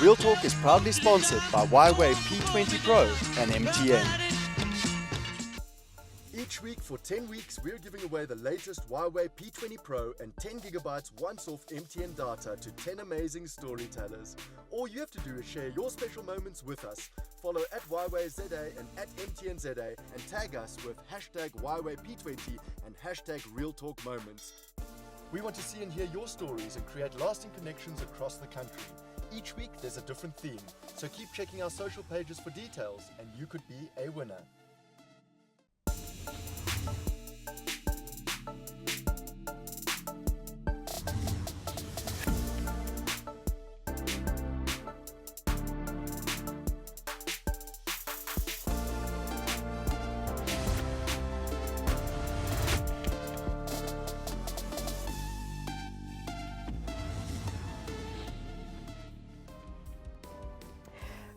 Real Talk is proudly sponsored by Huawei P20 Pro and MTN. Each week for 10 weeks, we're giving away the latest Huawei P20 Pro and 10 gigabytes once-off MTN data to 10 amazing storytellers. All you have to do is share your special moments with us. Follow at Huawei ZA and at MTN ZA and tag us with hashtag Huawei P20 and hashtag Real Talk Moments. We want to see and hear your stories and create lasting connections across the country. Each week there's a different theme, so keep checking our social pages for details and you could be a winner.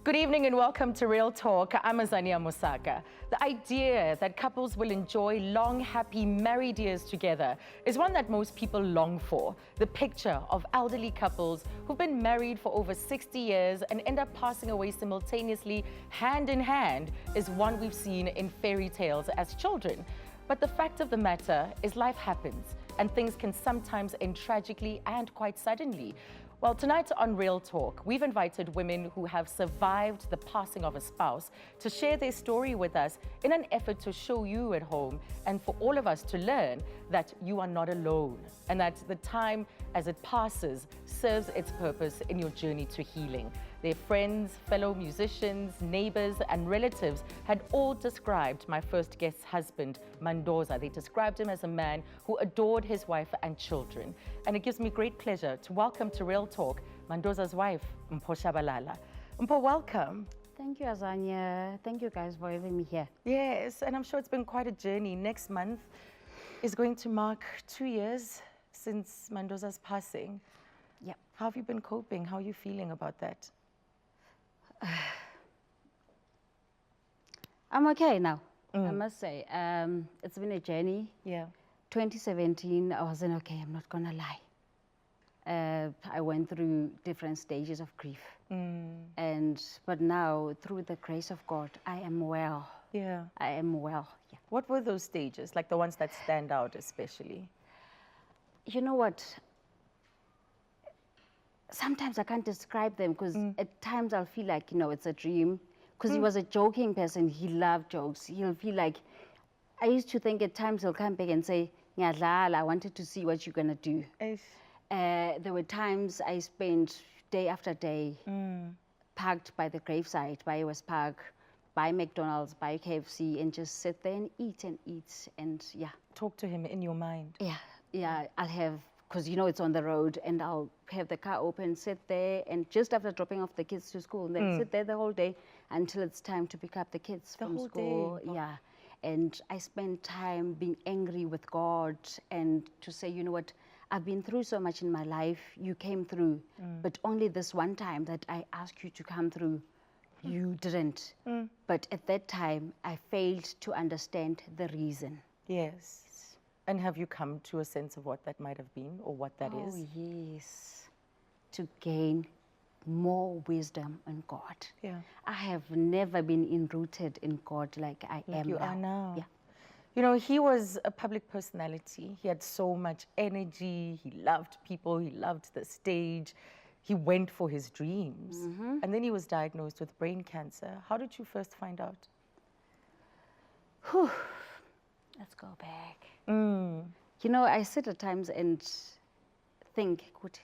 Good evening and welcome to Real Talk. I'm Azania Mosaka. The idea that couples will enjoy long, happy, married years together is one that most people long for. The picture of elderly couples who've been married for over 60 years and end up passing away simultaneously, hand in hand, is one we've seen in fairy tales as children. But the fact of the matter is life happens and things can sometimes end tragically and quite suddenly. Well, tonight on Real Talk, we've invited women who have survived the passing of a spouse to share their story with us in an effort to show you at home and for all of us to learn that you are not alone and that the time as it passes serves its purpose in your journey to healing. Their friends, fellow musicians, neighbors, and relatives had all described my first guest's husband, Mendoza. They described him as a man who adored his wife and children. And it gives me great pleasure to welcome to Real Talk Mendoza's wife, Mpho Shabalala. Mpho, welcome. Thank you, Azania. Thank you guys for having me here. Yes, and I'm sure it's been quite a journey. Next month is going to mark 2 years since Mendoza's passing. Yep. How have you been coping? How are you feeling about that? I'm okay now, I must say. It's been a journey. Yeah. 2017, I wasn't okay, I'm not gonna lie. I went through different stages of grief. But now, through the grace of God, I am well. Yeah. I am well. Yeah. What were those stages, like the ones that stand out especially? You know what? Sometimes I can't describe them because at times I'll feel like, you know, it's a dream. Because he was a joking person, he loved jokes. He'll feel like, I used to think at times he'll come back and say, Nyadlala, I wanted to see what you're gonna do. There were times I spent day after day parked by the graveside, by West Park, by McDonald's, by KFC, and just sit there and eat and yeah. Talk to him in your mind. Yeah, I'll have, because you know it's on the road, and I'll have the car open, sit there, and just after dropping off the kids to school, and then sit there the whole day until it's time to pick up the kids from school. Day. Yeah, and I spend time being angry with God and to say, you know what, I've been through so much in my life, you came through, but only this one time that I asked you to come through, you didn't. But at that time, I failed to understand the reason. Yes. And have you come to a sense of what that might have been or what that is? Oh, yes. To gain more wisdom in God. Yeah. I have never been enrooted in God like I am You now. are now. Yeah. You know, he was a public personality. He had so much energy. He loved people. He loved the stage. He went for his dreams. And then he was diagnosed with brain cancer. How did you first find out? Whew. Let's go back. You know, I sit at times and think, good,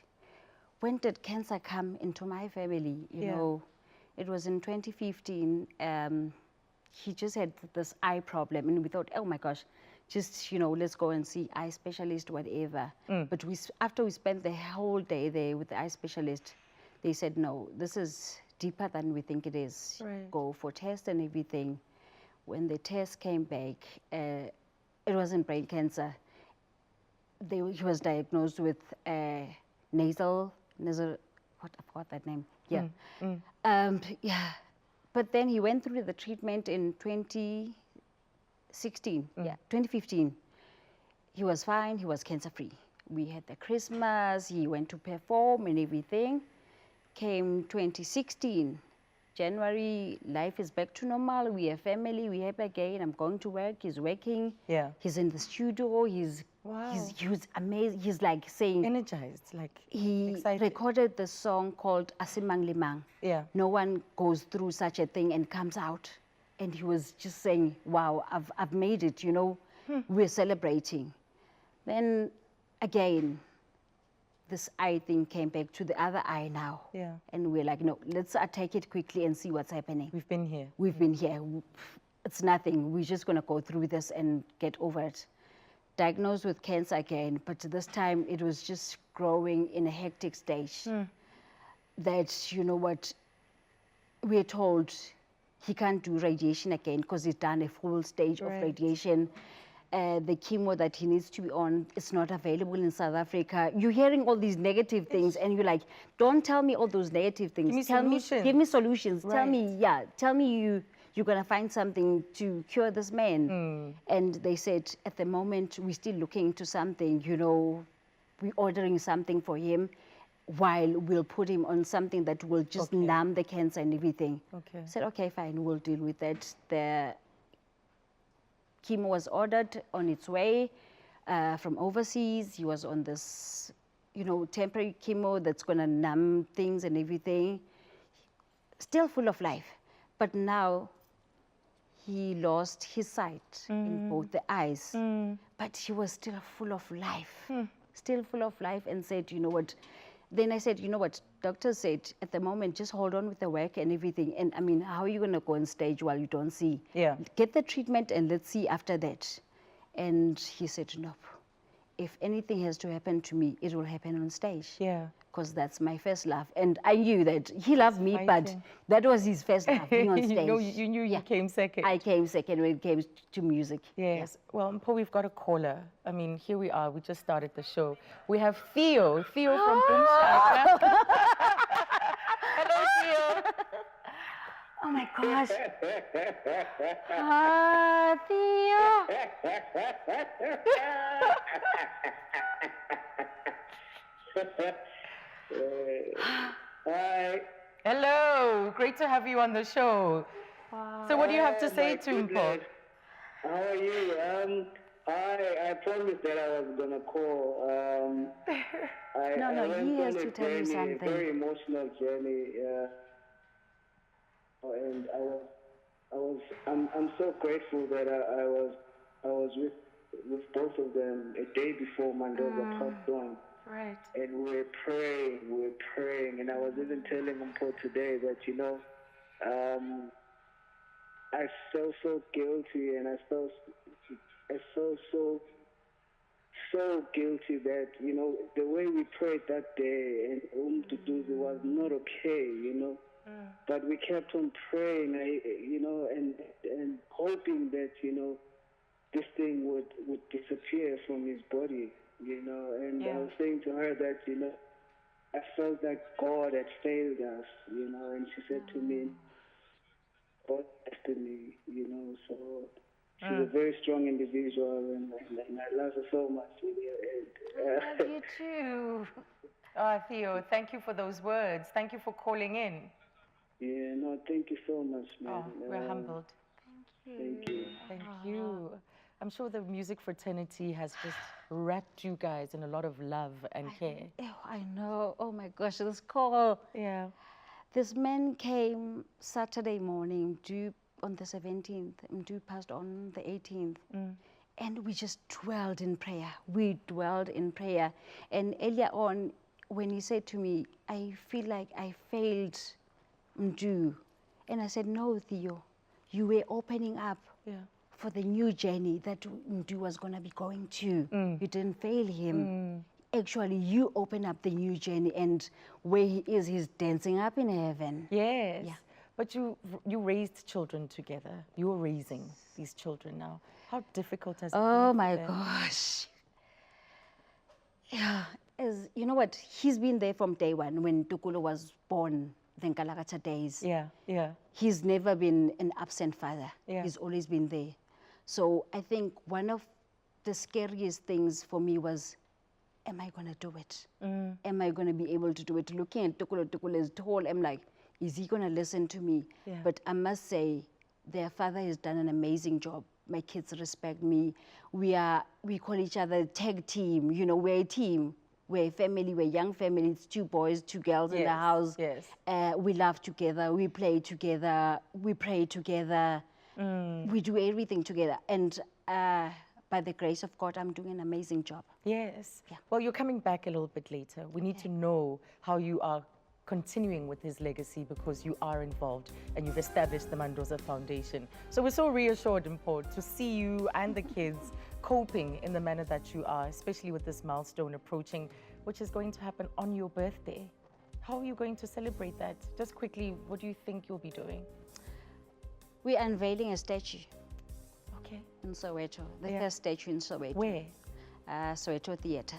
when did cancer come into my family? You know, it was in 2015. He just had this eye problem, and we thought, oh my gosh, just, you know, let's go and see eye specialist, whatever. But after we spent the whole day there with the eye specialist, they said, no, this is deeper than we think it is. Right. Go for tests and everything. When the test came back, it wasn't brain cancer. He was diagnosed with nasal, what, I forgot that name. Yeah. Yeah. But then he went through the treatment in 2016. Yeah, 2015. He was fine, he was cancer-free. We had the Christmas, he went to perform and everything. came 2016. January, life is back to normal. We have family, we have again. I'm going to work, he's working. Yeah. He's in the studio, Wow. he's amazing. He's like saying, Energized, like he excited. recorded the song called Asimang Limang. Yeah. No one goes through such a thing and comes out. And he was just saying, wow, I've made it, you know, we're celebrating. Then again, this eye thing came back to the other eye now. Yeah. And we're like, no, let's take it quickly and see what's happening. We've been here. We've been here. It's nothing. We're just going to go through this and get over it. Diagnosed with cancer again, but this time it was just growing in a hectic stage. That, you know what, we're told he can't do radiation again because he's done a full stage of Right. radiation. The chemo that he needs to be on is not available in South Africa. You're hearing all these negative things and you're like, don't tell me all those negative things. me Tell solutions. give me solutions. Tell Right. me, tell me you're gonna find something to cure this man. And they said, at the moment, we're still looking into something, you know, we're ordering something for him while we'll put him on something that will just Okay. numb the cancer and everything. Okay. I said, okay, fine, we'll deal with that. The chemo was ordered on its way from overseas. He was on this, you know, temporary chemo that's gonna numb things and everything. Still full of life. But now he lost his sight in both the eyes. But he was still full of life. Still full of life, and said, you know what, then I said, you know what, doctors said, at the moment, just hold on with the work and everything. And I mean, how are you going to go on stage while you don't see? Yeah. Get the treatment and let's see after that. And he said, no, if anything has to happen to me, it will happen on stage. Yeah. Because that's my first love. And I knew that he loved me, but Exciting. that was his first love, being on stage. you knew you came second. I came second when it came to music. Yes. Well, Mpho, we've got a caller. I mean, here we are. We just started the show. We have Theo. Theo from Boomshaka. Hello, Theo. Oh my gosh. Ah, Theo. Hi. Hello. Great to have you on the show. So what do you have to say to Mpho? Goodness. How are you? I promised that I was gonna call. No, I he went has on to a tell you journey, something. a very emotional journey, and I'm so grateful that I was with both of them a day before Mendoza passed on. Right. And we were praying, and I was even telling Mpho today that, you know, I felt so guilty, and I felt so guilty that, you know, the way we prayed that day and Duduzi was not okay, you know. But we kept on praying, you know, and hoping that, you know, this thing would disappear from his body, you know. And I was saying to her that, you know, I felt that God had failed us, you know. And she said to me, God destiny, you know. So she's a very strong individual, and I love her so much. I love you too. Oh, Theo, thank you for those words. Thank you for calling in. Yeah, no, thank you so much, man. Oh, we're humbled. Thank you. Thank you. I'm sure the music fraternity has just wrapped you guys in a lot of love and care. Oh, I know. Oh my gosh, this call. Yeah. This man came Saturday morning, due on the 17th, and due passed on the 18th. And we just dwelled in prayer. We dwelled in prayer. And earlier on, when he said to me, I feel like I failed Mdu. And I said, no, Theo, you were opening up for the new journey that Mdu was going to be going to. You didn't fail him. Actually, you open up the new journey, and where he is, he's dancing up in heaven. Yes. Yeah. But you raised children together. You're raising these children now. How difficult has it been? Oh for my them? gosh. Yeah, you know what? He's been there from day one when Tukulu was born, the Nkalakatha days. Yeah, yeah. He's never been an absent father. Yeah. He's always been there. So I think one of the scariest things for me was am I going to do it? Am I going to be able to do it? Looking at Tukula is tall, I'm like, is he going to listen to me? Yeah. But I must say, their father has done an amazing job. My kids respect me. We call each other tag team. You know, we're a team. We're a family. We're a young family. It's 2 boys, 2 girls in the house. Yes. We laugh together. We play together. We pray together. We do everything together. And by the grace of God, I'm doing an amazing job. Yes. Yeah. Well, you're coming back a little bit later. We need to know how you are continuing with his legacy, because you are involved and you've established the Mendoza Foundation. So we're so reassured, Mpho, to see you and the kids coping in the manner that you are, especially with this milestone approaching, which is going to happen on your birthday. How are you going to celebrate that? Just quickly, what do you think you'll be doing? We're unveiling a statue Okay. in Soweto, the Yeah. first statue in Soweto. Where? Soweto Theatre.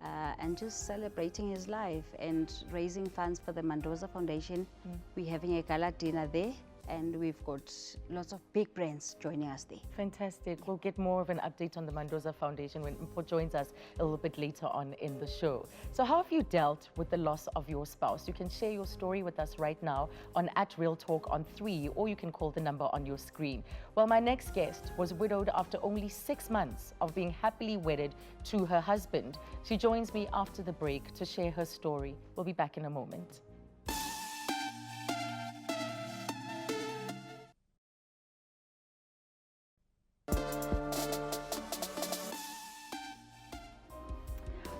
And just celebrating his life and raising funds for the Mendoza Foundation. We're having a gala dinner there, and we've got lots of big brands joining us there. Fantastic. We'll get more of an update on the Mendoza Foundation when Mpho joins us a little bit later on in the show. So how have you dealt with the loss of your spouse? You can share your story with us right now on @RealTalk on 3, or you can call the number on your screen. Well, my next guest was widowed after only 6 months of being happily wedded to her husband. She joins me after the break to share her story. We'll be back in a moment.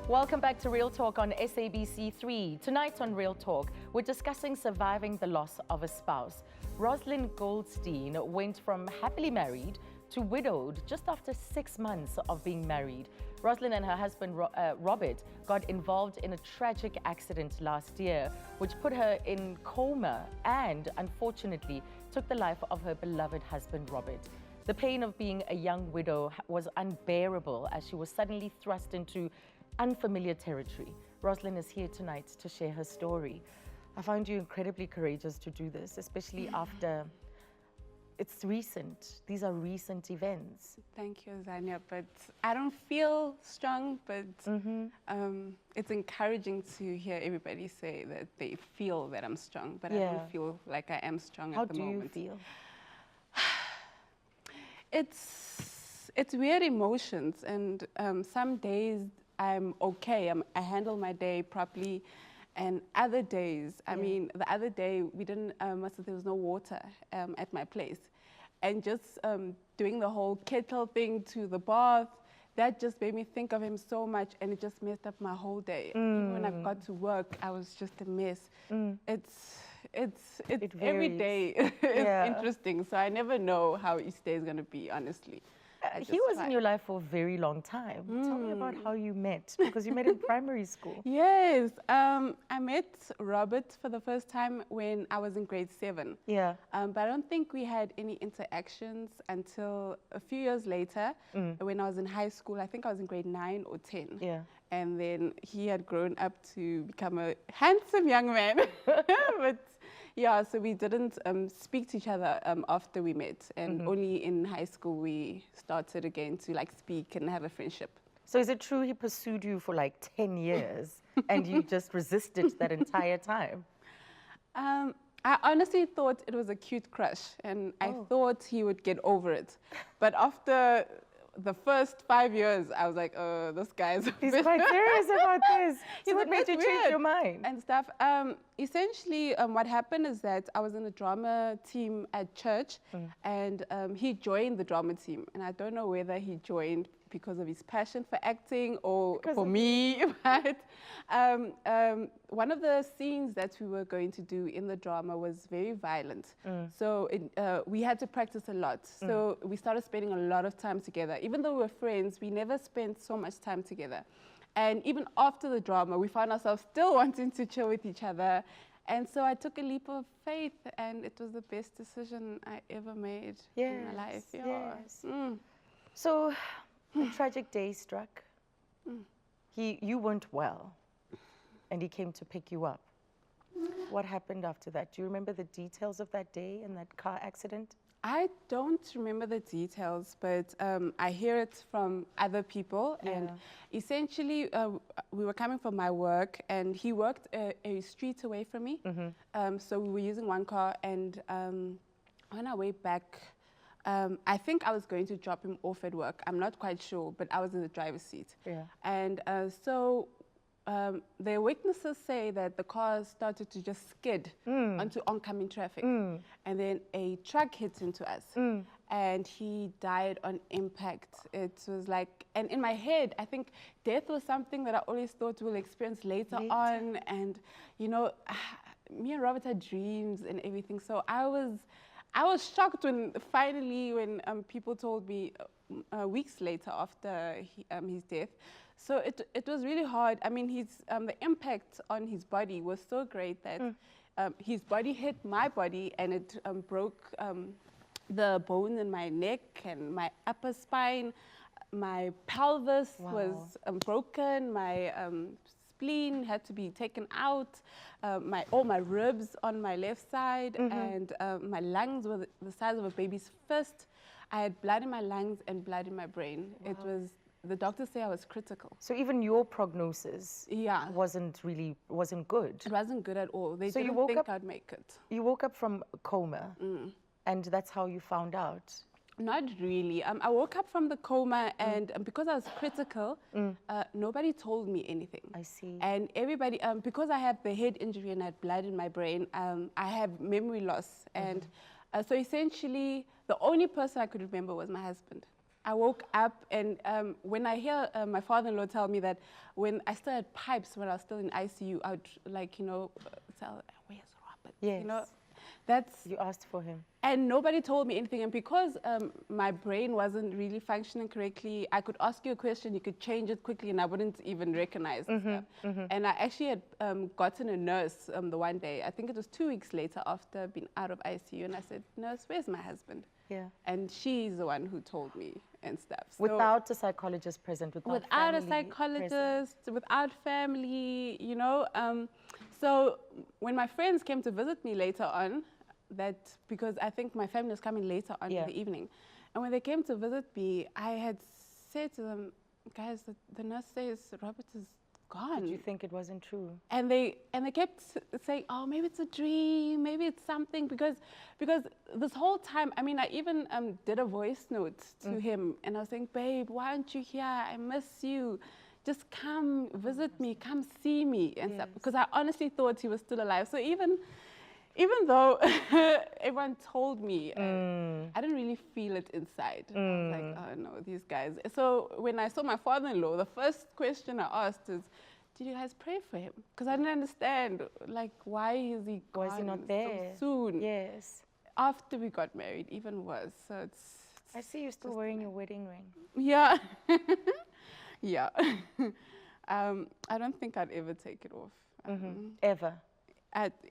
Welcome back to Real Talk on SABC 3. Tonight on Real Talk, we're discussing surviving the loss of a spouse. Rosalind Goldstein went from happily married to widowed just after 6 months of being married. Rosalind and her husband, Robert, got involved in a tragic accident last year, which put her in coma and, unfortunately, took the life of her beloved husband, Robert. The pain of being a young widow was unbearable as she was suddenly thrust into unfamiliar territory. Rosalind is here tonight to share her story. I found you incredibly courageous to do this, especially after it's recent. These are recent events. Thank you, Azania. But I don't feel strong, but it's encouraging to hear everybody say that they feel that I'm strong, but I Yeah. don't feel like I am strong How at the do you moment. feel? It's weird emotions, and some days I'm okay. I handle my day properly, and other days, I mean, the other day we didn't. There was no water at my place, and just doing the whole kettle thing to the bath, that just made me think of him so much, and it just messed up my whole day. Even when I got to work, I was just a mess. It's every varies. day is Yeah. interesting, so I never know how each day is going to be, honestly. I He just was try. in your life for a very long time. Tell me about how you met, because you met in primary school. Yes, I met Robert for the first time when I was in grade 7. Yeah. But I don't think we had any interactions until a few years later, when I was in high school. I think I was in grade 9 or 10. Yeah. And then he had grown up to become a handsome young man. But yeah, so we didn't speak to each other after we met. And only in high school we started again to like speak and have a friendship. So is it true he pursued you for like 10 years and you just resisted that entire time? I honestly thought it was a cute crush, and I thought he would get over it. But after the first 5 years, I was like, this guy's He's quite serious about this. He's So a what made bit you change weird your mind? and stuff. Essentially, what happened is that I was in the drama team at church, and he joined the drama team. And I don't know whether he joined because of his passion for acting or for me, but one of the scenes that we were going to do in the drama was very violent. So we had to practice a lot. So we started spending a lot of time together. Even though we were friends, we never spent so much time together. And even after the drama, we found ourselves still wanting to chill with each other. And so I took a leap of faith, and it was the best decision I ever made in my life. Yeah. Yes. So a tragic day struck. You weren't well, and he came to pick you up. What happened after that? Do you remember the details of that day and that car accident? I don't remember the details, but I hear it from other people. Yeah. And essentially, we were coming from my work, and he worked a street away from me. So we were using one car, and on our way back, I think I was going to drop him off at work. I'm not quite sure, but I was in the driver's seat. Yeah. And so the witnesses say that the car started to just skid onto oncoming traffic. And then a truck hit into us. And he died on impact. It was like, and in my head, I think death was something that I always thought we'll experience later on. And, you know, me and Robert had dreams and everything. So I was shocked when finally, when people told me weeks later after his death. So it was really hard. I mean, the impact on his body was so great that his body hit my body, and it broke the bone in my neck and my upper spine. My pelvis was broken. My spleen had to be taken out. All my ribs on my left side, and my lungs were the size of a baby's fist. I had blood in my lungs and blood in my brain. It was, the doctors say I was critical. So even your prognosis wasn't good. It wasn't good at all. They So you didn't woke think up- I'd make it. You woke up from a coma, and that's how you found out. Not really. I woke up from the coma, and because I was critical, nobody told me anything. I see. And everybody, because I had the head injury and I had blood in my brain, I have memory loss. And so essentially, the only person I could remember was my husband. I woke up, and when I hear my father-in-law tell me that when I still had pipes when I was still in ICU, I would, like, you know, tell, where's Robert? Yes. You know, that's... You asked for him. And nobody told me anything. And because my brain wasn't really functioning correctly, I could ask you a question, you could change it quickly, and I wouldn't even recognize the stuff. And I actually had gotten a nurse the one day, I think it was 2 weeks later after being out of ICU, and I said, "Nurse, where's my husband?" Yeah. And she's the one who told me and stuff. So Without a psychologist present, without a family psychologist, present. without family, you know. So when my friends came to visit me later on, because I think my family was coming later on in the evening, and when they came to visit me, I had said to them, "Guys, the nurse says Robert is gone." Did you think it wasn't true? And they kept saying, "Oh, maybe it's a dream, maybe it's something," because this whole time, I mean, I even did a voice note to him, and I was saying, "Babe, why aren't you here? I miss you. Just come visit me, come see me," and stuff, because I honestly thought he was still alive. So even though everyone told me, I didn't really feel it inside. I was like, oh no, these guys. So when I saw my father-in-law, the first question I asked is, did you guys pray for him? Because I didn't understand, like, why is he gone Was he not there? so soon? Yes. After we got married, even worse. So it's I see you're still wearing your wedding ring. yeah. Yeah. I don't think I'd ever take it off. Ever.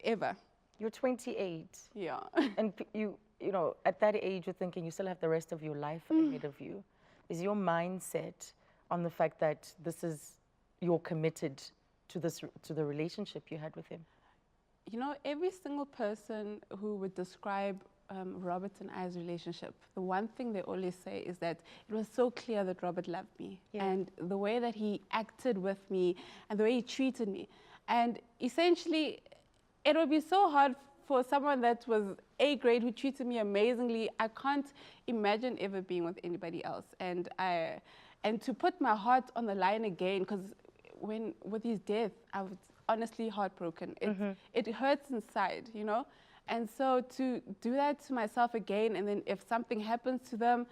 Ever. You're 28. Yeah. And you know, at that age, you're thinking you still have the rest of your life ahead of you. Is your mindset on the fact that you're committed to the relationship you had with him? You know, every single person who would describe Robert and I's relationship, the one thing they always say is that it was so clear that Robert loved me, and the way that he acted with me and the way he treated me. And essentially, it would be so hard for someone that was A grade, who treated me amazingly. I can't imagine ever being with anybody else. And to put my heart on the line again, because with his death, I was honestly heartbroken. It hurts inside, you know? And so to do that to myself again, and then if something happens to them,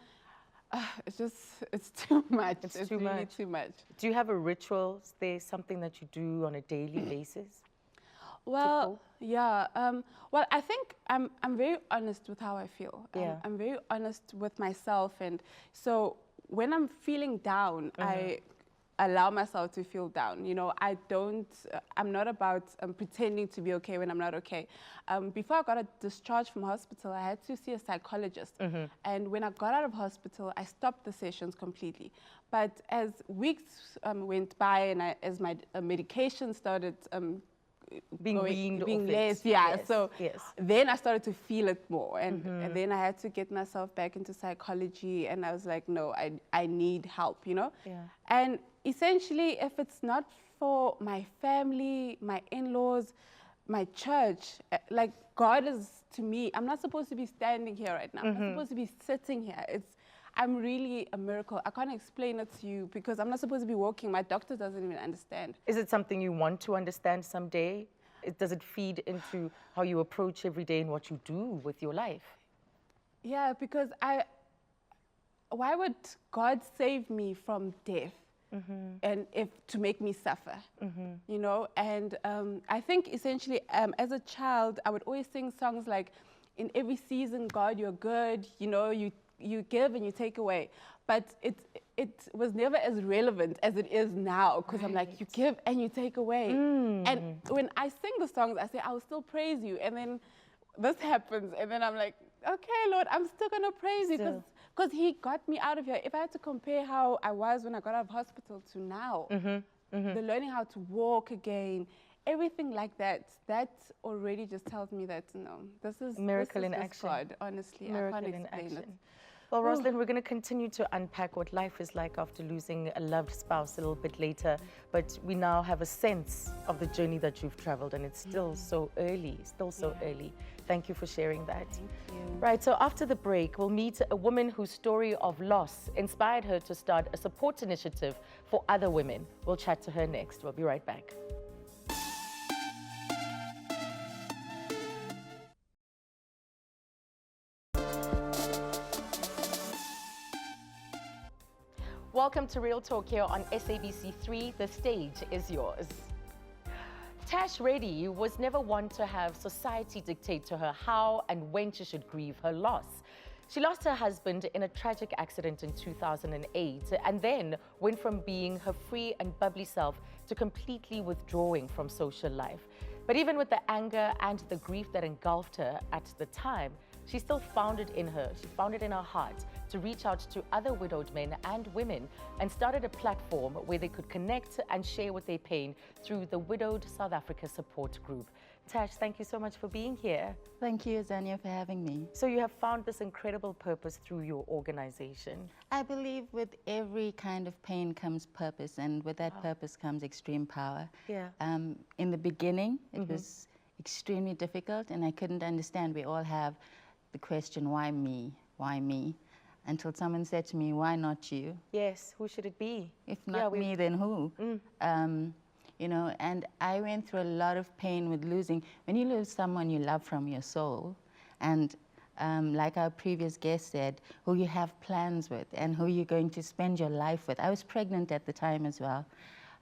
it's too much. It's too really much. too much. Do you have a ritual? Is there something that you do on a daily basis? Well, yeah. Well, I think I'm very honest with how I feel. Yeah. I'm very honest with myself, and so when I'm feeling down, I allow myself to feel down. You know, I'm not about pretending to be okay when I'm not okay. Before I got a discharge from hospital, I had to see a psychologist. And when I got out of hospital, I stopped the sessions completely. But as weeks went by, and as my medication started Being weaned being off less, it. yeah. Yes, So yes. then I started to feel it more, and then I had to get myself back into psychology, and I was like, no, I need help, you know. Yeah. And essentially, if it's not for my family, my in-laws, my church, like God is to me, I'm not supposed to be standing here right now. I'm not supposed to be sitting here. I'm really a miracle. I can't explain it to you because I'm not supposed to be walking. My doctor doesn't even understand. Is it something you want to understand someday? Does it feed into how you approach every day and what you do with your life? Yeah, because why would God save me from death and to make me suffer, you know? And I think essentially as a child, I would always sing songs like, in every season, God, you're good, you know, you give and you take away. But it was never as relevant as it is now, because I'm like, you give and you take away. And when I sing the songs, I say, I will still praise you. And then this happens, and then I'm like, okay, Lord, I'm still going to praise you, because he got me out of here. If I had to compare how I was when I got out of hospital to now, the learning how to walk again, everything like that, that already just tells me that, no, this is Miracle in action. God, honestly. Miracle I can't in explain action. it. Well, Rosalind, we're going to continue to unpack what life is like after losing a loved spouse a little bit later, but we now have a sense of the journey that you've traveled, and it's still so early, early. Thank you for sharing that. Thank you. Right, so after the break, we'll meet a woman whose story of loss inspired her to start a support initiative for other women. We'll chat to her next. We'll be right back. Welcome to Real Talk here on SABC 3. The stage is yours. Tash Reddy was never one to have society dictate to her how and when she should grieve her loss. She lost her husband in a tragic accident in 2008 and then went from being her free and bubbly self to completely withdrawing from social life. But even with the anger and the grief that engulfed her at the time, she still found it in her. She found it in her heart to reach out to other widowed men and women and started a platform where they could connect and share with their pain through the Widowed South Africa Support Group. Tash, thank you so much for being here. Thank you, Azania, for having me. So you have found this incredible purpose through your organization. I believe with every kind of pain comes purpose, and with that purpose comes extreme power. Yeah. In the beginning, it was extremely difficult, and I couldn't understand. We all have the question, why me? Why me? Until someone said to me, why not you? Yes, who should it be? If not me, then who? You know, and I went through a lot of pain with losing. When you lose someone you love from your soul, and like our previous guest said, who you have plans with and who you're going to spend your life with. I was pregnant at the time as well.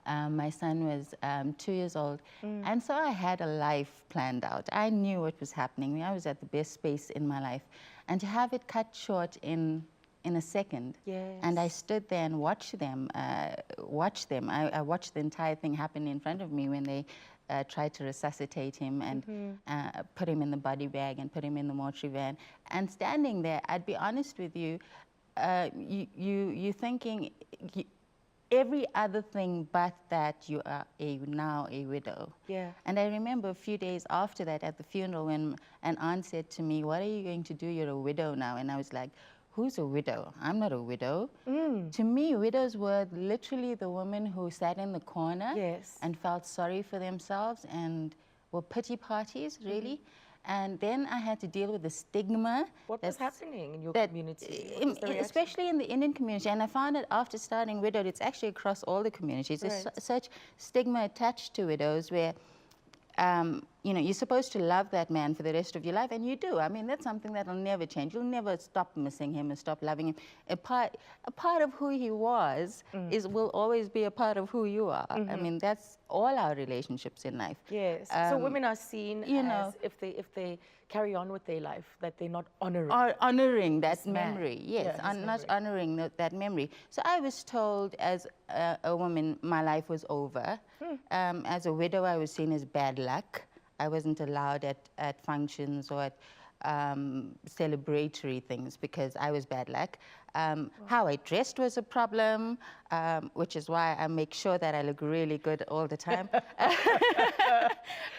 My son was 2 years old. And so I had a life planned out. I knew what was happening. I was at the best space in my life. And to have it cut short in a second. Yes. And I stood there and watched them. I watched the entire thing happen in front of me when they tried to resuscitate him and put him in the body bag and put him in the mortuary van. And standing there, I'd be honest with you, you're thinking, every other thing but that you are now a widow. Yeah. And I remember a few days after that at the funeral when an aunt said to me, what are you going to do? You're a widow now. And I was like, who's a widow? I'm not a widow. To me, widows were literally the women who sat in the corner and felt sorry for themselves and were pity parties, really. And then I had to deal with the stigma. What was happening in your community? What was the reaction? Especially in the Indian community. And I found it after starting Widowed, it's actually across all the communities. There's such stigma attached to widows where, you know, you're supposed to love that man for the rest of your life, and you do. I mean, that's something that'll never change. You'll never stop missing him and stop loving him. A part of who he was will always be a part of who you are. I mean, that's all our relationships in life. Yes. So women are seen as if they carry on with their life, that they're not honoring. Honoring that memory, yes, not honoring that memory. So I was told as a woman, my life was over. As a widow, I was seen as bad luck. I wasn't allowed at functions or at celebratory things because I was bad luck. How I dressed was a problem, which is why I make sure that I look really good all the time.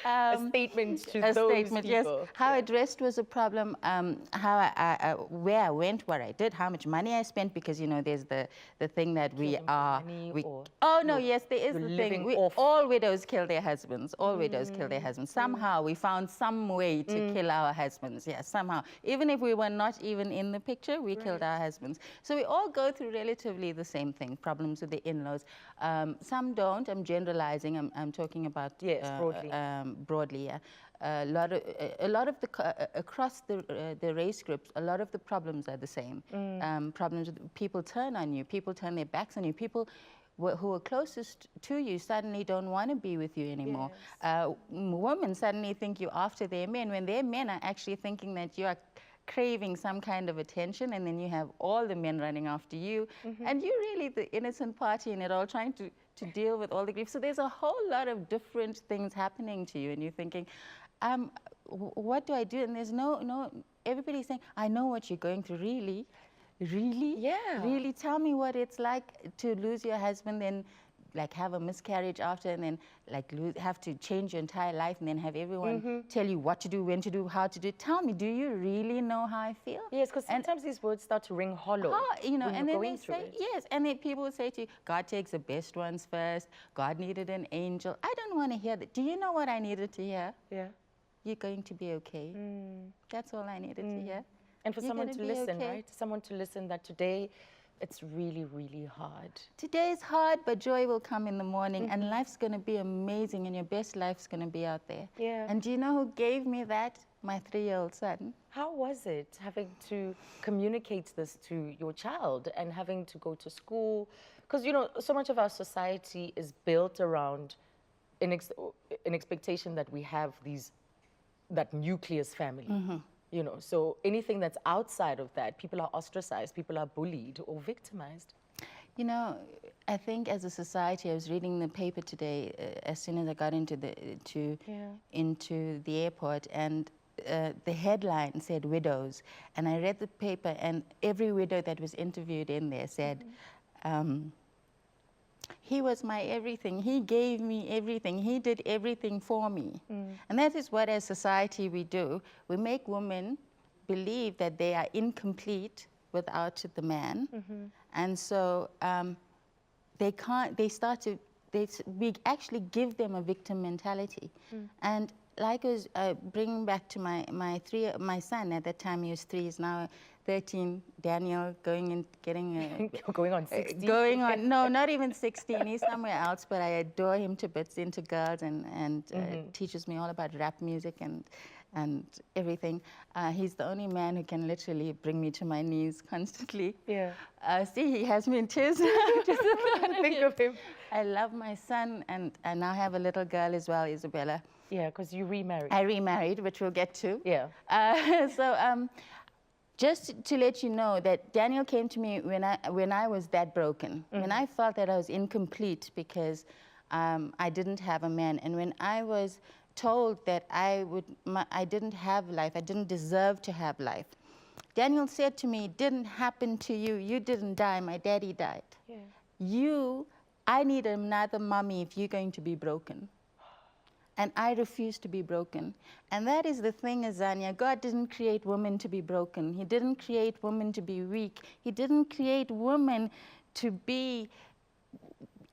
A statement to A those statement, yes. people. How I dressed was a problem. How where I went, what I did, how much money I spent, because you know there's the thing that we Killing for are. money or Oh no, yes, there is you're the living thing. off. All widows kill their husbands. All widows kill their husbands. Somehow we found some way to kill our husbands. Yes, somehow. Even if we were not even in the picture, we killed our husbands. So we all go through relatively the same thing. Problems with the in-laws. Some don't. I'm generalizing. I'm talking about broadly. Broadly, yeah. A lot of the across the race groups, a lot of the problems are the same. Problems with people turn on you, people turn their backs on you, people who are closest to you suddenly don't want to be with you anymore. Women suddenly think you're after their men when their men are actually thinking that you are craving some kind of attention, and then you have all the men running after you, and you're really the innocent party in it all, trying to deal with all the grief. So there's a whole lot of different things happening to you, and you're thinking, what do I do? And there's no, everybody's saying, I know what you're going through. Really? Really? Yeah. Really? Tell me what it's like to lose your husband, then like have a miscarriage after, and then like have to change your entire life, and then have everyone tell you what to do, when to do, how to do it. Tell me, do you really know how I feel? Yes, because sometimes these words start to ring hollow. You know, when and you're then going they through say, it. yes, and then people will say to you, God takes the best ones first. God needed an angel. I don't want to hear that. Do you know what I needed to hear? Yeah. You're going to be okay. That's all I needed to hear. And for You're someone gonna to be listen, okay. right? Someone to listen that today, it's really, really hard. Today is hard, but joy will come in the morning, and life's going to be amazing, and your best life's going to be out there. Yeah. And do you know who gave me that? My 3-year-old son. How was it having to communicate this to your child and having to go to school? Because, you know, so much of our society is built around an expectation that we have that nucleus family. You know, so anything that's outside of that, people are ostracized, people are bullied or victimized. You know, I think as a society, I was reading the paper today as soon as I got into the airport, and the headline said widows, and I read the paper, and every widow that was interviewed in there said, he was my everything. He gave me everything. He did everything for me. And that is what, as society, we do. We make women believe that they are incomplete without the man. And so we actually give them a victim mentality. And like I was bringing back to my son, at that time he was 3, he's now 13, Daniel, going and getting Going on 16. going on, no, not even 16, he's somewhere else, but I adore him to bits, into girls, and teaches me all about rap music and everything. He's the only man who can literally bring me to my knees constantly. Yeah. See, he has me in tears now. Just Think of him. I love my son, and I now have a little girl as well, Isabella. Yeah, because you remarried. I remarried, which we'll get to. Yeah. Just to let you know that Daniel came to me when I was that broken, when I felt that I was incomplete because I didn't have a man, and when I was told that I didn't have life, I didn't deserve to have life. Daniel said to me, "It didn't happen to you. You didn't die. My daddy died. Yeah. I need another mommy if you're going to be broken." And I refuse to be broken. And that is the thing, Azania. God didn't create women to be broken. He didn't create women to be weak. He didn't create women to be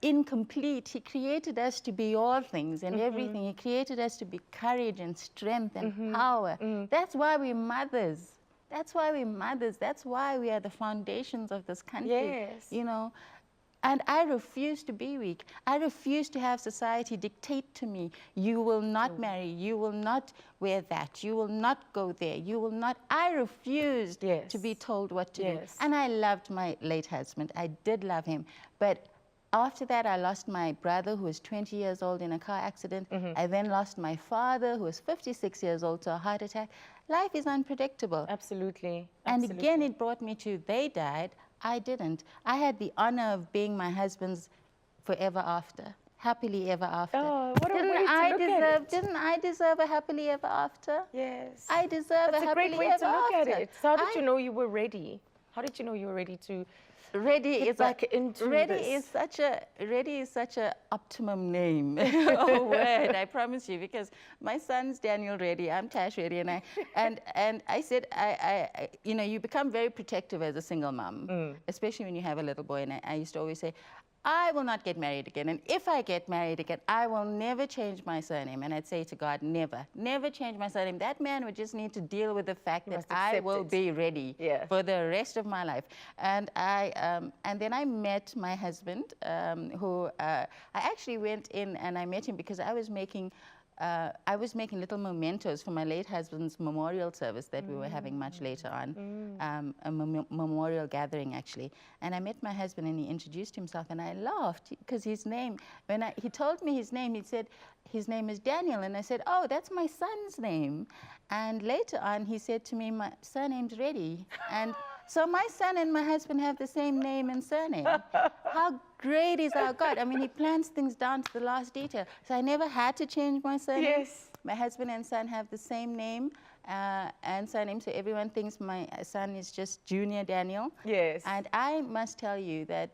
incomplete. He created us to be all things and everything. He created us to be courage and strength and power. That's why we're mothers. That's why we're mothers. That's why we are the foundations of this country. Yes. You know. And I refuse to be weak. I refuse to have society dictate to me, you will not marry, you will not wear that, you will not go there, you will not. I refused to be told what to do. And I loved my late husband. I did love him. But after that, I lost my brother, who was 20 years old, in a car accident. I then lost my father, who was 56 years old, to a heart attack. Life is unpredictable. Absolutely. And again, it brought me to, they died. I didn't. I had the honor of being my husband's forever after, happily ever after. Oh, what a way to look at it. Didn't I deserve a happily ever after? Yes. I deserve That's a a great happily way ever to look after. at it. So how did you know you were ready? How did you know you were ready to Ready get is back into Ready this? Ready is such a optimum name or word, I promise you, because my son's Daniel Reddy, I'm Tash Reddy, and I said you know, you become very protective as a single mom, especially when you have a little boy, and I used to always say, I will not get married again, and if I get married again, I will never change my surname. And I'd say to God, never change my surname. That man would just need to deal with the fact that I will be ready for the rest of my life. And and then I met my husband, who I actually went in and I met him because I was making little mementos for my late husband's memorial service that we were having much later on, a memorial gathering actually. And I met my husband and he introduced himself and I laughed because his name, he told me his name, he said, his name is Daniel. And I said, oh, that's my son's name. And later on he said to me, my surname's Reddy. And so my son and my husband have the same name and surname. How great is our God? I mean, he plans things down to the last detail. So I never had to change my surname. Yes. My husband and son have the same name and surname, so everyone thinks my son is just Junior Daniel. Yes. And I must tell you that,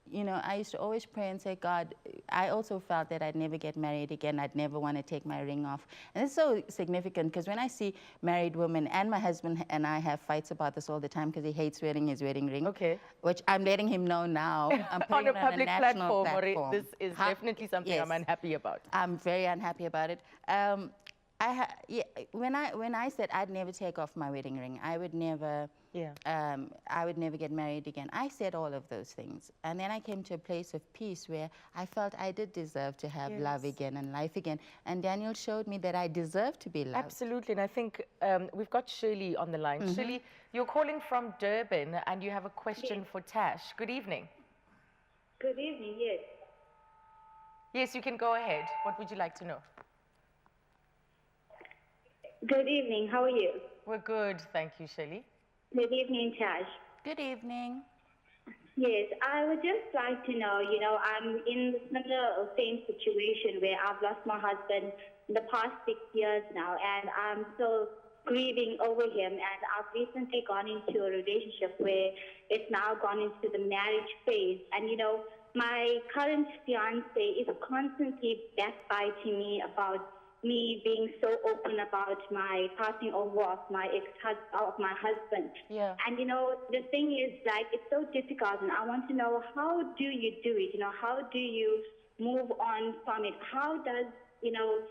you know, I used to always pray and say, God, I also felt that I'd never get married again. I'd never want to take my ring off. And it's so significant because when I see married women, and my husband and I have fights about this all the time because he hates wearing his wedding ring. Okay. Which I'm letting him know now. I'm On a putting it public on a national platform. This is definitely something I'm unhappy about. I'm very unhappy about it. When I said I'd never take off my wedding ring, I would never get married again. I said all of those things. And then I came to a place of peace where I felt I did deserve to have love again and life again. And Daniel showed me that I deserve to be loved. Absolutely. And I think we've got Shirley on the line. Shirley, you're calling from Durban and you have a question for Tash. Good evening. Good evening, yes. Yes, you can go ahead. What would you like to know? Good evening, how are you? We're good, thank you, Shirley. Good evening, Tash. Good evening. Yes, I would just like to know, you know, I'm in the similar same situation where I've lost my husband in the past 6 years now, and I'm still grieving over him, and I've recently gone into a relationship where it's now gone into the marriage phase, and you know, my current fiance is constantly backbiting me about me being so open about my passing over of my husband. Yeah. And you know, the thing is, like, it's so difficult, and I want to know, how do you do it? You know, how do you move on from it? How does, you know,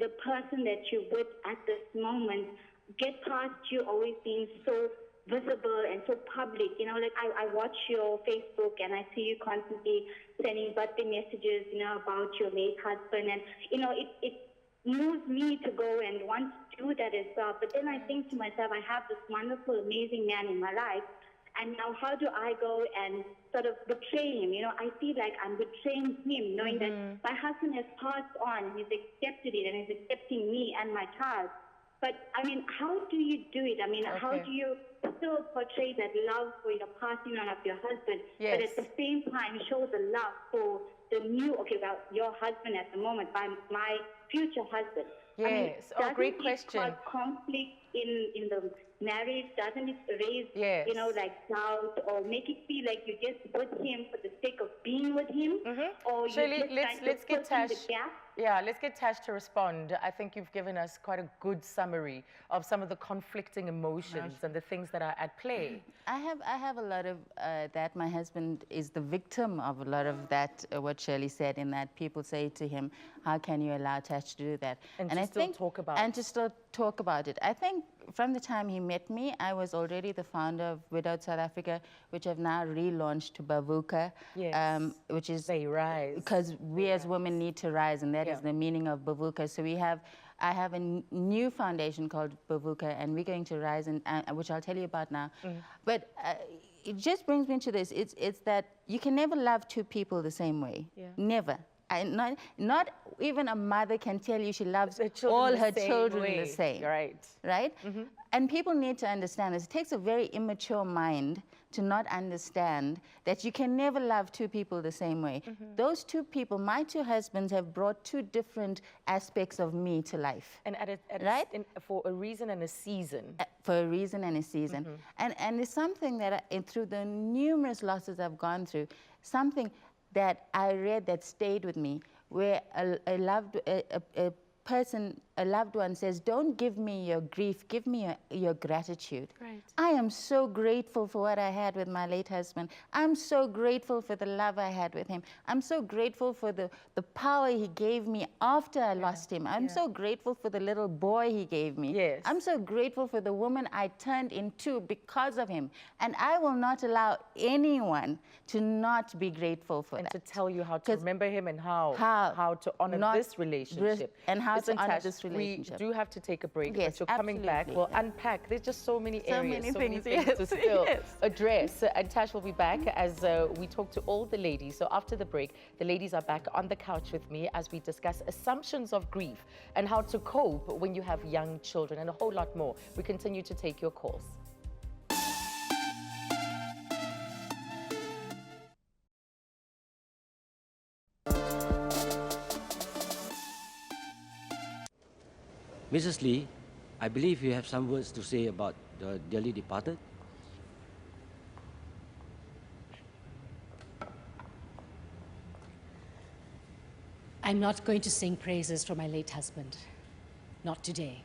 the person that you're with at this moment get past you always being so visible and so public? You know, like I watch your Facebook and I see you constantly sending birthday messages, you know, about your late husband, and you know, it moves me to go and want to do that as well. But then I think to myself, I have this wonderful, amazing man in my life, and now how do I go and sort of betray him? You know, I feel like I'm betraying him, knowing that my husband has passed on, he's accepted it, and he's accepting me and my child. But I mean, how do you do it? I mean, how do you still portray that love for your passing on of your husband, but at the same time show the love for the new, your husband at the moment, by my future husband? Yes. I mean, great question. Doesn't it cause conflict in the marriage? Doesn't it raise, you know, like doubt, or make it feel like you're just with him for the sake of being with him? Or Shirley, let's get Tash. Yeah, let's get Tash to respond. I think you've given us quite a good summary of some of the conflicting emotions and the things that are at play. I have a lot of that. My husband is the victim of a lot of that, what Shirley said, in that people say to him, how can you allow Tash to do that? And I think, talk about and to still talk about it. I think from the time he met me, I was already the founder of Widowed South Africa, which have now relaunched to Bavuka, which is they rise, because we as women need to rise, and that is the meaning of Bavuka. So I have a new foundation called Bavuka, and we're going to rise, and which I'll tell you about now. But it just brings me to this: it's that you can never love two people the same way, never. Not even a mother can tell you she loves all her children the same. Right. Right? And people need to understand this. It takes a very immature mind to not understand that you can never love two people the same way. Those two people, my two husbands, have brought two different aspects of me to life. And right? For a reason and a season. For a reason and a season. And it's something that through the numerous losses I've gone through, something that I read that stayed with me, where a loved one says, don't give me your grief, give me your gratitude. Right. I am so grateful for what I had with my late husband. I'm so grateful for the love I had with him. I'm so grateful for the power he gave me after I lost him. I'm so grateful for the little boy he gave me. Yes. I'm so grateful for the woman I turned into because of him. And I will not allow anyone to not be grateful for that. And to tell you how to remember him and how to honor this relationship. And how Listen, to honor Tash, this relationship. we do have to take a break. Yes, but you're coming back. absolutely. We'll unpack. There's just so many areas, So many things, to yes, still yes. address. And Tash will be back as we talk to all the ladies. So after the break, the ladies are back on the couch with me as we discuss assumptions of grief and how to cope when you have young children and a whole lot more. We continue to take your calls. Mrs. Lee, I believe you have some words to say about the dearly departed. I'm not going to sing praises for my late husband. Not today.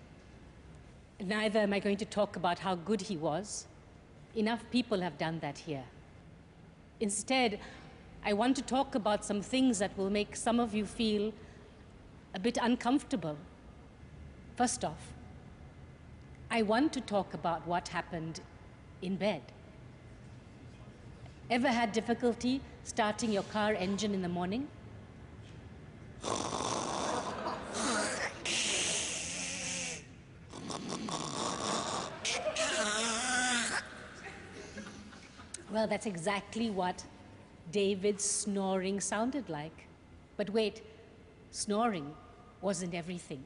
Neither am I going to talk about how good he was. Enough people have done that here. Instead, I want to talk about some things that will make some of you feel a bit uncomfortable. First off, I want to talk about what happened in bed. Ever had difficulty starting your car engine in the morning? Well, that's exactly what David's snoring sounded like. But wait, snoring wasn't everything.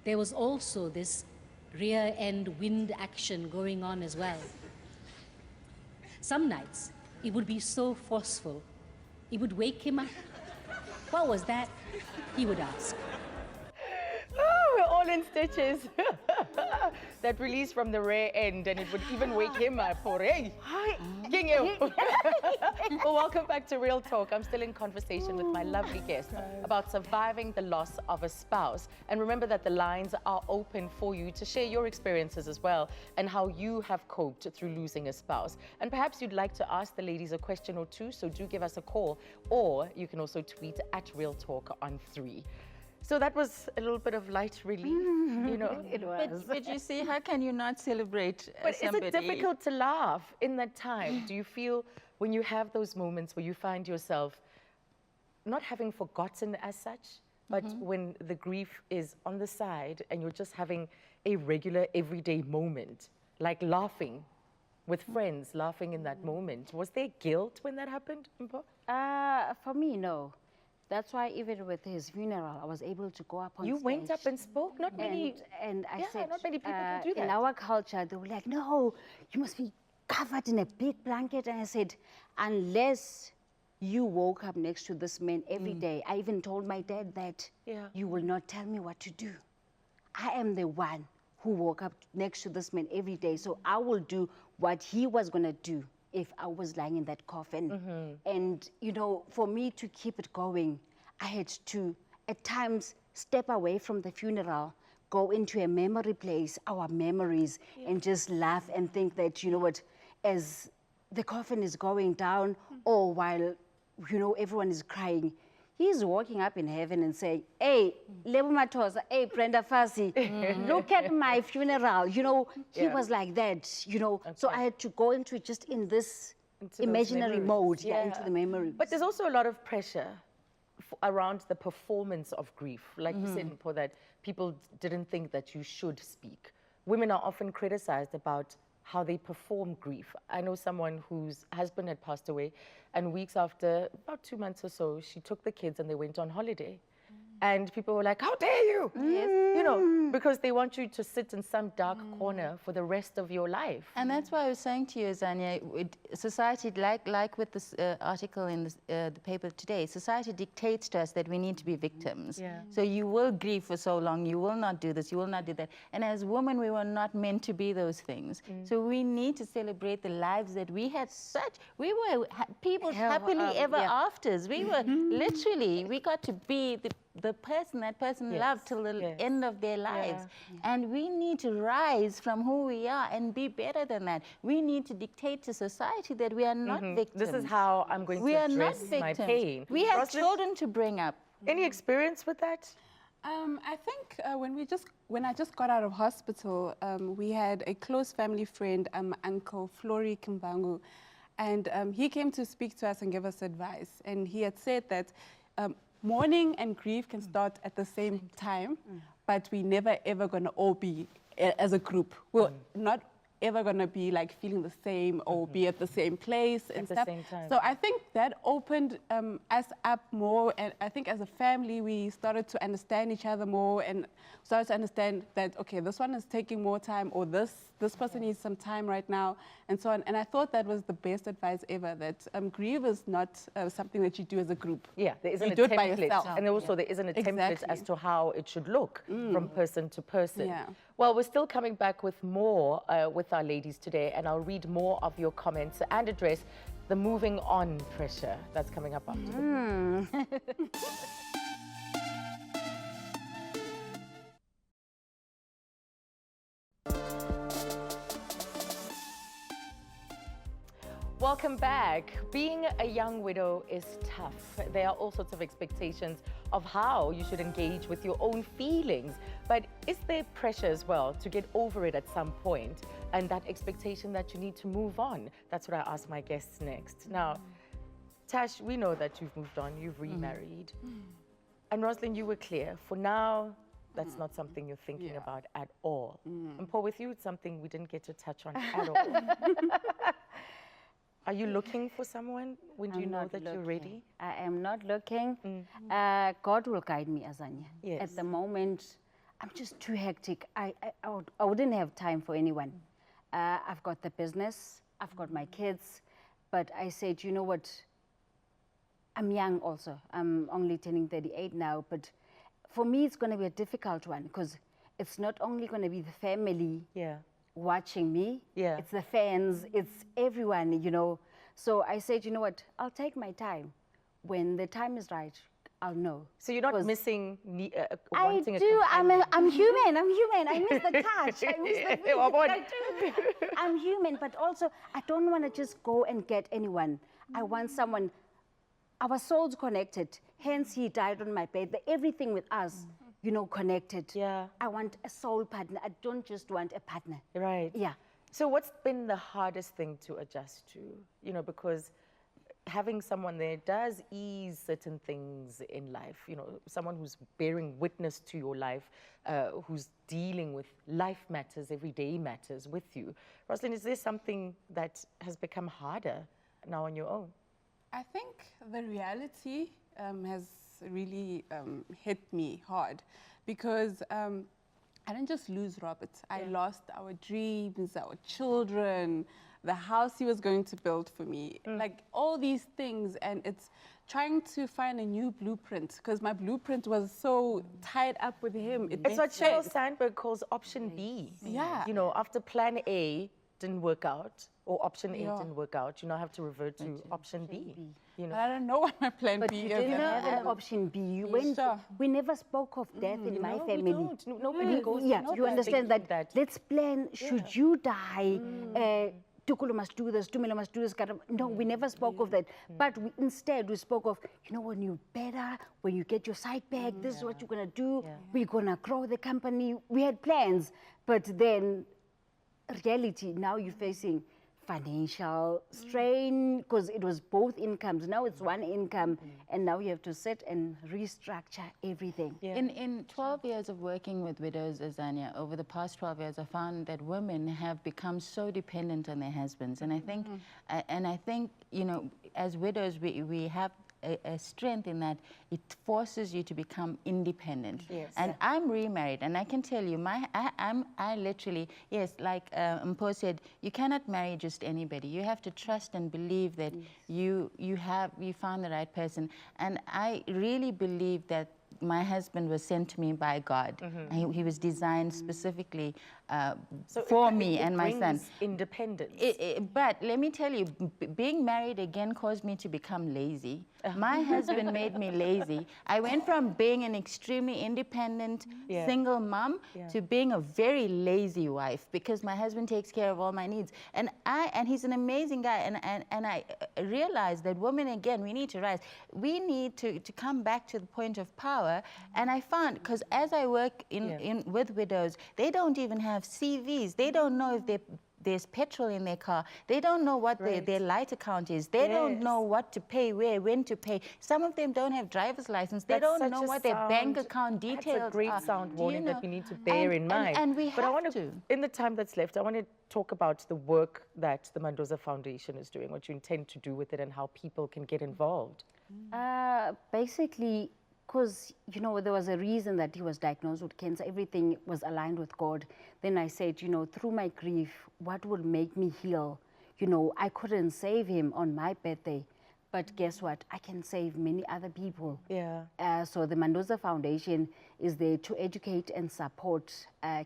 There was also this rear-end wind action going on as well. Some nights, it would be so forceful, it would wake him up. What was that? He would ask. Oh, we're all in stitches. That release from the rear end, and it would even wake him up for, hey, King you. Well, welcome back to Real Talk. I'm still in conversation with my lovely guest about surviving the loss of a spouse. And remember that the lines are open for you to share your experiences as well and how you have coped through losing a spouse. And perhaps you'd like to ask the ladies a question or two, so do give us a call, or you can also tweet at Real Talk on 3. So that was a little bit of light relief, you know. It was. But you see, how can you not celebrate But somebody? is it difficult to laugh in that time? Do you feel when you have those moments where you find yourself not having forgotten as such, but when the grief is on the side and you're just having a regular everyday moment, like laughing with friends, laughing in that moment? Was there guilt when that happened, Mpho? For me, no. That's why even with his funeral, I was able to go up on You stage. went up and spoke? Not many. And I Yeah, said, not many people can do in that. our culture, they were like, no, you must be covered in a big blanket. And I said, unless you woke up next to this man every day, I even told my dad that you will not tell me what to do. I am the one who woke up next to this man every day, so I will do what he was going to do if I was lying in that coffin. And, you know, for me to keep it going, I had to, at times, step away from the funeral, go into a memory place, our memories, and just laugh and think that, you know what, as the coffin is going down, or while, you know, everyone is crying, he's walking up in heaven and saying, hey, Lebo Matosa, hey, Brenda Fassi, look at my funeral. You know, he was like that, you know. So I had to go into just in this imaginary mode, into the memory. But there's also a lot of pressure around the performance of grief. Like you said, Mpho, that people didn't think that you should speak. Women are often criticized about how they perform grief. I know someone whose husband had passed away, and weeks after, about 2 months or so, she took the kids and they went on holiday. And people were like, how dare you? You know, because they want you to sit in some dark corner for the rest of your life. And that's why I was saying to you, Azania, society, like with this article in the paper today, society dictates to us that we need to be victims. Yeah. So you will grieve for so long, you will not do this, you will not do that. And as women, we were not meant to be those things. So we need to celebrate the lives that we had we were people happily ever afters. We were literally, we got to be the person that person loved till the end of their lives. And we need to rise from who we are and be better than that. We need to dictate to society that we are not victims. This is how I'm going to address my pain. We have children to bring up. Any experience with that? I think when I just got out of hospital, we had a close family friend, Uncle Flory Kimbangu, and he came to speak to us and give us advice. And he had said that mourning and grief can start at the same time, but we never ever gonna all be as a group. We're not ever gonna be like feeling the same or be at the same place and stuff. Same time. So I think that opened us up more, and I think as a family we started to understand each other more and started to understand that, okay, this one is taking more time, or this person needs some time right now, and so on. And I thought that was the best advice ever, that grief is not something that you do as a group. Yeah, there isn't You a do it by template. yourself. And also there isn't a template as to how it should look from person to person. Yeah. Well, we're still coming back with more with our ladies today, and I'll read more of your comments and address the moving on pressure that's coming up after the break. Welcome back. Being a young widow is tough. There are all sorts of expectations of how you should engage with your own feelings. But is there pressure as well to get over it at some point, and that expectation that you need to move on? That's what I ask my guests next. Now, Tash, we know that you've moved on, you've remarried. And Rosalind, you were clear. For now, that's not something you're thinking about at all. And Paul, with you, it's something we didn't get to touch on at all. Are you looking for someone when you know that you're ready? I am not looking. God will guide me, Azania. Yes. At the moment, I'm just too hectic. I wouldn't have time for anyone. I've got the business, I've got my kids, but I said, you know what? I'm young also. I'm only turning 38 now, but for me, it's going to be a difficult one, because it's not only going to be the family watching me, it's the fans, it's everyone, you know. So I said, you know what, I'll take my time. When the time is right, I'll know. So you're not missing I wanting do. a I'm human. I miss the touch. I miss the physical. I do. I'm human, but also I don't want to just go and get anyone. I want someone. Our souls connected. Hence, he died on my bed. Everything with us, you know, connected. Yeah. I want a soul partner. I don't just want a partner. Right. Yeah. So what's been the hardest thing to adjust to? You know, because having someone there does ease certain things in life. You know, someone who's bearing witness to your life, who's dealing with life matters, everyday matters with you. Rosalind, is there something that has become harder now on your own? I think the reality has really hit me hard, because I didn't just lose Robert. I lost our dreams, our children, the house he was going to build for me, like all these things. And it's trying to find a new blueprint, because my blueprint was so tied up with him. It's what Sheryl Sandberg calls option B. Yeah. You know, after plan A didn't work out, or option A didn't work out, you now have to revert to option B. You know? But I don't know what my plan But B you is. didn't have an option B. We never spoke of death in my family. We don't. Nobody goes. Yeah, you understand that, that. let's plan, should you die, Tukulu must do this, Tumelo must do this. No, we never spoke of that. But instead, we spoke of, you know, when you're better, when you get your sight back, this is what you're going to do. We're going to grow the company. We had plans. But then, reality, now you're facing financial strain, because it was both incomes. Now it's one income, and now you have to sit and restructure everything. In 12 years of working with widows, Azania, over the past 12 years, I found that women have become so dependent on their husbands. And I think, you know, as widows, we have a strength in that it forces you to become independent. Yes. And I'm remarried, and I can tell you, I literally, yes, like Mpo said, you cannot marry just anybody. You have to trust and believe that you found the right person. And I really believe that my husband was sent to me by God. He was designed specifically for me and my son. Independence. But let me tell you, being married again caused me to become lazy. My husband made me lazy. I went from being an extremely independent single mom to being a very lazy wife, because my husband takes care of all my needs. And he's an amazing guy. And I realized that women, again, we need to rise. We need to come back to the point of power. And I found, because as I work with widows, they don't even have CVs. They don't know if there's petrol in their car. They don't know what their light account is. They don't know what to pay, where, when to pay. Some of them don't have driver's license. They don't know what their bank account details are. That's a great sound warning that we need to bear in mind. And we but have to. In the time that's left, I want to talk about the work that the Mendoza Foundation is doing, what you intend to do with it, and how people can get involved. Basically, because, you know, there was a reason that he was diagnosed with cancer. Everything was aligned with God. Then I said, you know, through my grief, what will make me heal? You know, I couldn't save him on my birthday, but guess what? I can save many other people. Yeah. So the Mendoza Foundation is there to educate and support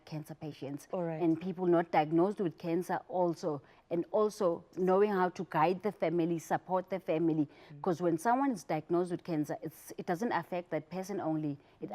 cancer patients. All right. And people not diagnosed with cancer also. And also knowing how to guide the family, support the family. Because when someone is diagnosed with cancer, it doesn't affect that person only. It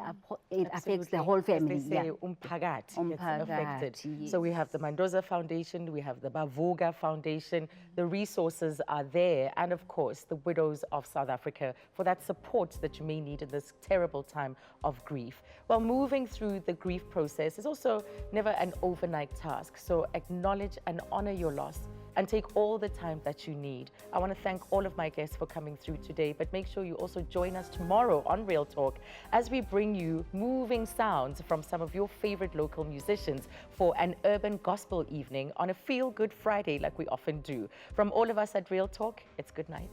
affects the whole family. As they say, gets affected. Yes. So we have the Mendoza Foundation, we have the Bavuga Foundation. The resources are there. And of course, the widows of South Africa for that support that you may need in this terrible time of grief. Well, moving through the grief process is also never an overnight task. So acknowledge and honor your loss and take all the time that you need. I want to thank all of my guests for coming through today, but make sure you also join us tomorrow on Real Talk as we bring you moving sounds from some of your favorite local musicians for an urban gospel evening on a Feel Good Friday like we often do. From all of us at Real Talk, it's good night.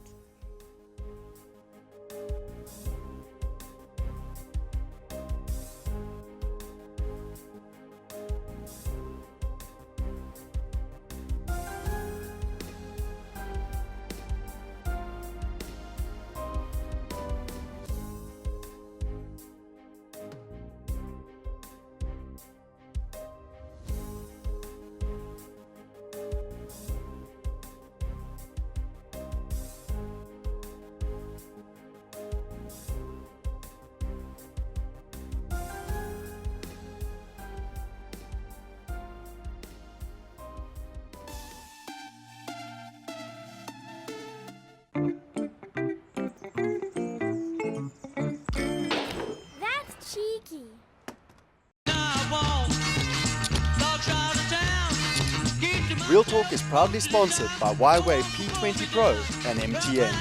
Real Talk is proudly sponsored by Y-Way P20 Pro and MTN.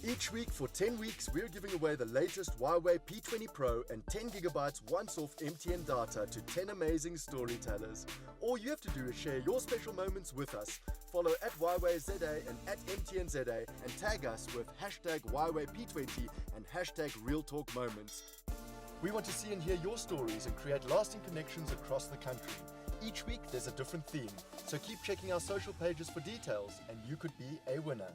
Each week for 10 weeks, we're giving away the latest Y-Way P20 Pro and 10 gigabytes once-off MTN data to 10 amazing storytellers. All you have to do is share your special moments with us. Follow at YWayZA and at MTNZA and tag us with hashtag YWayP20 and hashtag RealTalkMoments. We want to see and hear your stories and create lasting connections across the country. Each week there's a different theme, so keep checking our social pages for details and you could be a winner.